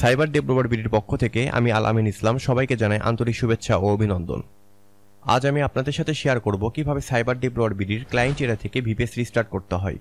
Cyber developer বিডির পক্ষ থেকে আমি আল আমিন ইসলাম সবাইকে জানাই আন্তরিক শুভেচ্ছা ও অভিনন্দন। আজ আমি আপনাদের সাথে শেয়ার করব কিভাবে সাইবার ডেভেলপার বিডির ক্লায়েন্ট এরিয়া থেকে ভিপিএস রিস্টার্ট করতে হয়।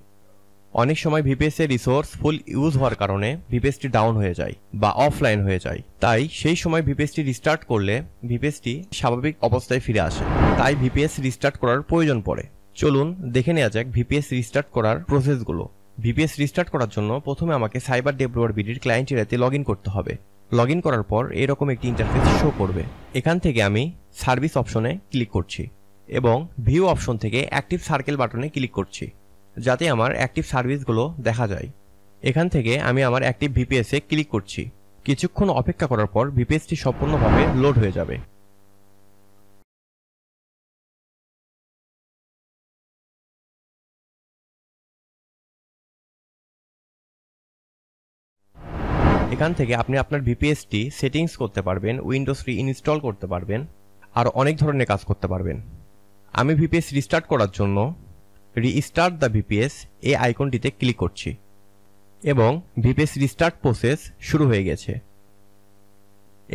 অনেক সময় ভিপিএস এর রিসোর্স ফুল ইউজ হওয়ার কারণে ভিপিএসটি ডাউন হয়ে যায় বা অফলাইন হয়ে যায়। তাই সেই সময় ভিপিএসটি রিস্টার্ট করলে ভিপিএসটি স্বাভাবিক অবস্থায় ফিরে আসে। তাই ভিপিএস রিস্টার্ট করার প্রয়োজন পড়ে। চলুন দেখে নেওয়া যাক ভিপিএস রিস্টার্ট করার প্রসেসগুলো। ভিপিএস রিস্টার্ট করার জন্য প্রথমে আমাকে সাইবার ডেভেলপার বিডির ক্লায়েন্ট এরিয়াতে লগ ইন করতে হবে। লগ ইন করার পর এরকম একটি ইন্টারফেস শো করবে। এখান থেকে আমি সার্ভিস অপশনে ক্লিক করছি এবং ভিউ অপশন থেকে অ্যাক্টিভ সার্কেল বাটনে ক্লিক করছি যাতে আমার অ্যাক্টিভ সার্ভিসগুলো দেখা যায়। এখান থেকে আমি আমার অ্যাক্টিভ ভিপিএসে ক্লিক করছি। কিছুক্ষণ অপেক্ষা করার পর ভিপিএসটি সম্পূর্ণভাবে লোড হয়ে যাবে। এখান থেকে আপনি আপনার ভিপিএসটি সেটিংস করতে পারবেন, উইন্ডোজ রিইনস্টল করতে পারবেন, আর অনেক ধরনের কাজ করতে পারবেন। আমি ভিপিএস রিস্টার্ট করার জন্য রিস্টার্ট দ্য ভিপিএস এই আইকনটিতে ক্লিক করছি এবং ভিপিএস রিস্টার্ট প্রসেস শুরু হয়ে গেছে।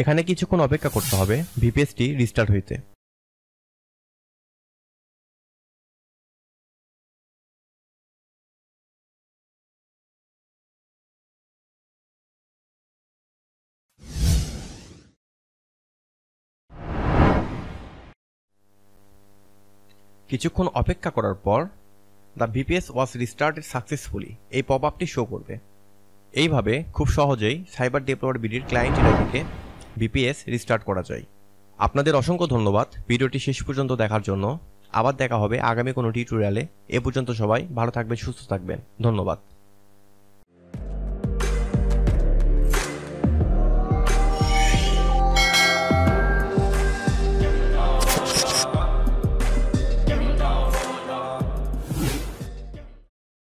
এখানে কিছুক্ষণ অপেক্ষা করতে হবে ভিপিএসটি রিস্টার্ট হইতে। কিছুক্ষণ অপেক্ষা করার পর দ্য ভিপিএস ওয়াজ রিস্টার্টেড সাকসেসফুলি এই পপ আপটি শো করবে। এইভাবে খুব সহজেই সাইবার ডেভেলপার বিডির ক্লায়েন্ট এরিয়া থেকে ভিপিএস রিস্টার্ট করা যায়। আপনাদের অসংখ্য ধন্যবাদ ভিডিওটি শেষ পর্যন্ত দেখার জন্য। আবার দেখা হবে আগামী কোনো টিউটোরিয়ালে। এ পর্যন্ত সবাই ভালো থাকবেন, সুস্থ থাকবেন। ধন্যবাদ।